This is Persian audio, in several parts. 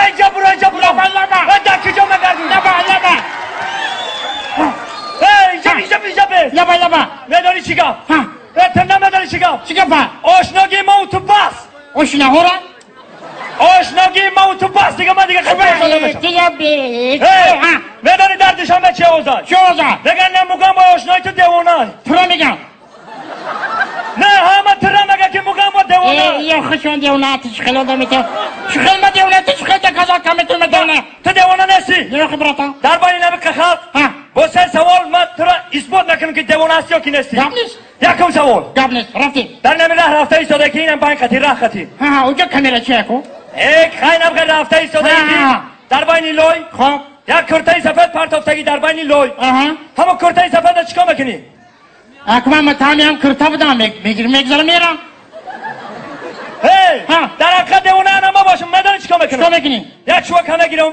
اینجا برو دکه جا مگردون اینجا به نداری چیگاه اتنا نداری چیگاه آشناگی ما تو بس آشناگی ما تو بس دیگه من دیگه خیلی نداری دردش همه چه اوزای دیگه نموگم با آشنای تو دیوانای نه همه ترا مگه که موگم با دیوانای یا خشون دیوانات شخل آدمیت شخل ما دیوانات شخل کجا کمیتون میدونه تو دیوانه نیستی یا خبرتا در بانی نمی خخال با سه سوال من ترا اثبات نکنم که دیوانه هستی یا کی نیستی یکم سوال رفتیم در نمی رفته ایستاده که اینم پایین خطی راه خطی اونجا کامیرا چیه کو یک خیلی نبغه رفته ایستاده که در بانی لوی خب یک کرته سفید پرتافتگی در بانی لوی همه کرته سفید چیکار میکنی اکما متامی هم کرتا بودم میگذارم میرم در حقیقت دیوانه نما باشم نداری چیکار میکنی یک شوک همه گیرم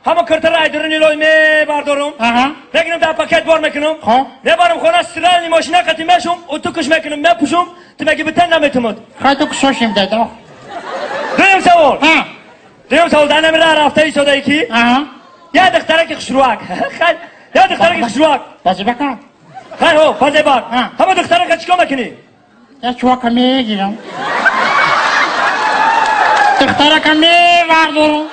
همه کرته رای درونی لوی میبردارم بگیرم در پاکت بار میکنم میبرم خونه سرانی ماشینه قطعی میشم اتو کش میکنم میپوشم تو مگه بتن نمیتمد خواهی تو کشاشیم دادا دویم سوال در نمی رفته ایستاده ای کی یا دخترک خشروک یا دخترک خشروک بازی بکن خیلی هو بازی بک همه دخترک چیکار میکنی یا چواک میگیرم دخترک میبردارم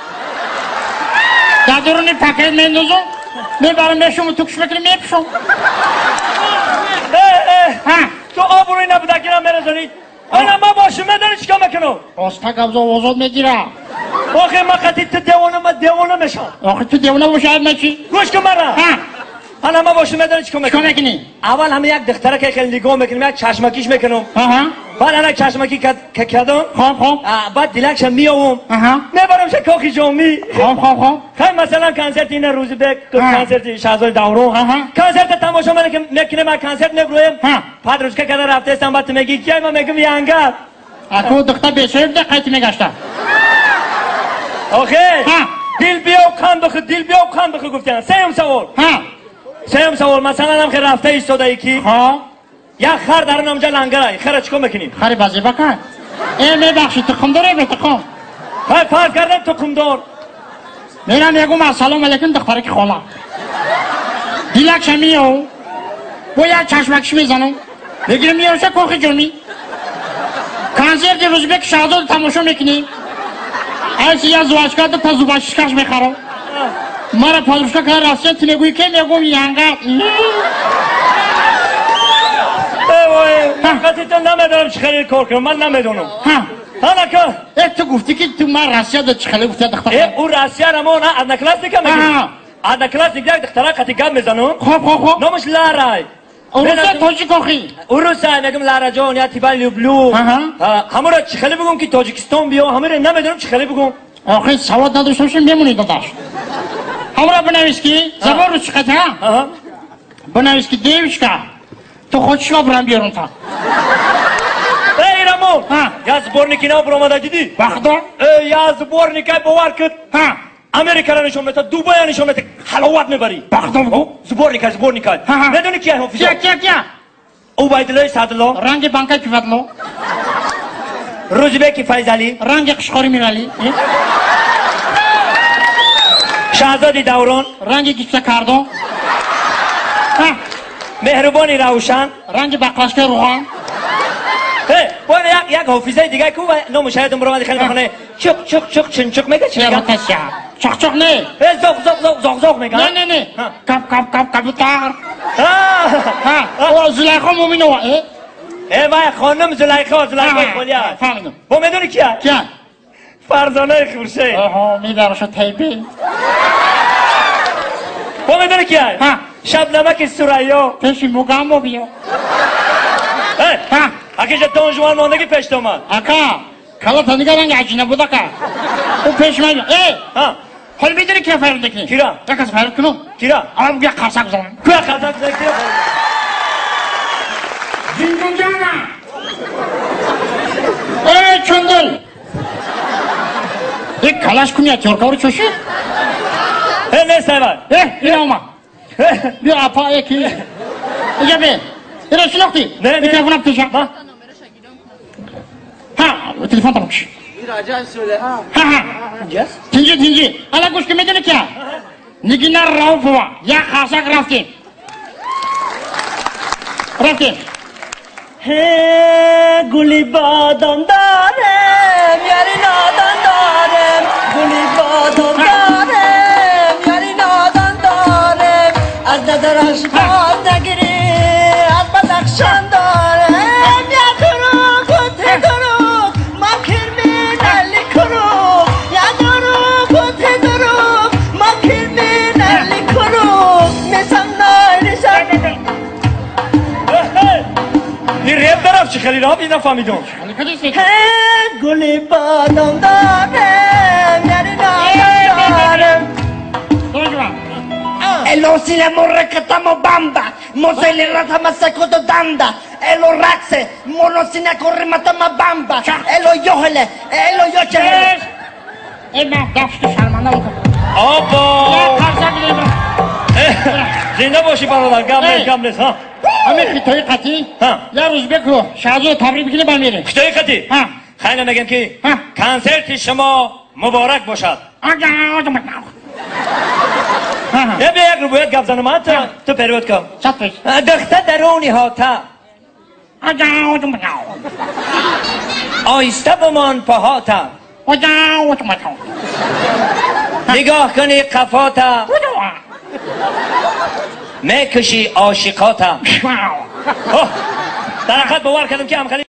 در درونی پاکت میندازم میبرم میشم و تو کش میکنم میپشم تو آبروی نبوده گیرم میرزانی آنه ما باشم نداری چیکار میکنم آستا قبضا وزاد میگیرم آخه ما قطعی تو دیوانه میشم آخه تو دیوانه باشد نچی گوش کن مرا آنه ما باشم نداری چیکار میکنی اول همه یک دختره که خیلی نگاه میکنم یک چشمکیش میکنم بعد انا چشمکی کردم بعد دیلکش میاوم میبرم شکاخی جامی خیلی مثلا کنسرت این روزی به کنسرت شهزاد دوران کنسرت تماشا میکنه من کنسرت نگرویم بعد روز که کده رفته استم بعد میگی کیای من میگم یانگر اکو دختر بیشتر ده قیتی میگشتم آخه دل بیا و کان بخو گفتن سیم سوال مثلا هم که رفته ایستاده ای کی یک خر در نامجا لنگرای خر چیکار میکنیم خری بازی بکن میبخشی تخم داره به تخم فرض کردم تخم دار میرم میگم السلام علیکم دختره که خاله دیلکش میو با یک چشمکش میزنم میگیرم میارشه کوخی جرمی کنسرت روزبک شهزاد تماشا میکنیم ایسی یا زواج کرده تا زوباشکش میخرم مرا پادرشکا که راستیت میگوی که میگم یانگر وقتی تو نمیدونم چه خیلی کار کنم من نمیدونم حالا که تو گفتی که تو من راسیا دو چه خیلی گفتی دختره اون راسیا نمون از نکلاس دیگه میگم از نکلاس دیگه دختره قطعی گم میزنم خب نامش لارای اروسا توجی کوخی اروسا میگم لارا جان یا تیبال لوبلو همه را چه خیلی بگم که تاجیکستان بیا همه را نمیدونم چه خیلی بگم آخه سواد نداشته باشم میمونی داداش همه را بنویس که زبان رو چقدر بنویس که دیوشکا تو خودش را برم بیارون تا ای رامون یا زبورنیکی نو برامده دیدی بخدا یا زبورنیکی باور کد امریکا را نشون میده دوبای نشون میده حلاوت میبری بخدا بگو زبورنیکی میدونی کیه حافظه کیا عبیدالله سعدالله رنگ بانکای پیفتلو روزبک فیضعلی رنگ قشقاری میرالی شهزادی دوران رنگ گیفته کردو مهربانی روشن رنگ بقلاشکه روحان باید یک حافظه دیگه که نام شاید برامدی خیلی بخونه چک چنچک میگه چی میگه؟ چک نه زاغ میگه؟ نه کپ کبوتر زلیخا مومینو وای خانم زلیخا خولیا با میدونی کیه؟ فرزانه خورشید میدارش تیبی با میدونی کیه؟ شبنمک سریا پیشی موگم بیا اگه جتان جوان ماندگی پیش تو من اکا کلا تنگه رنگ عجینه بوده که او پیش من حالا میدونی که فرد دکنی کیرا؟ یک از فرد کنم کیرا؟ آره بگه قرصک زنم کیا قرصک زنم کیرا؟ زندون جانم ای چندل یک کلاش کنی ترکا رو چوشی؟ نه سیوان این اومد بیا اپا یکی اینجا بی این رو شناختی؟ نه تلفنم پیشم ها تلفن تا بکش راجع söyle. ها ها تنجي انا گوش که میدونی که نگینا روفوا یا خاصک رفتیم گلی بادام دارم یاری نادان دارم گلی بادام دارم یاری نادان دارم از نظرش باد نگیری از بدخشان دارم یا دروغ و تدروغ ما کرمینالی کروغ یا دروغ و تدروغ ما کرمینالی کروغ میسم نایریشم این ریب برم چه خیلی را بینا فهمیدم گلی بادم دارم یعنی نادم E lo si le morre che tamo bamba, mo se le rata ma secondo danda, e lo razze, mo non si ne corre ma tamo bamba, e lo yohele, e lo yohele. E ma darfst du Salman auch? آبا زنده باشی برادر گم نیست ها همین خطای قطعی یه روز بکو شازو تبریک بگیره بمیره خطای قطعی خیلی میگم که کنسرت شما مبارک باشد یه به یک روبویت گفت زنم تو پرود کن دخته درونی هاتا آیسته بمان پاهاتا نگاه کنی قفاتا میکشی عاشقاتا درخت باور کردم که هم خیلی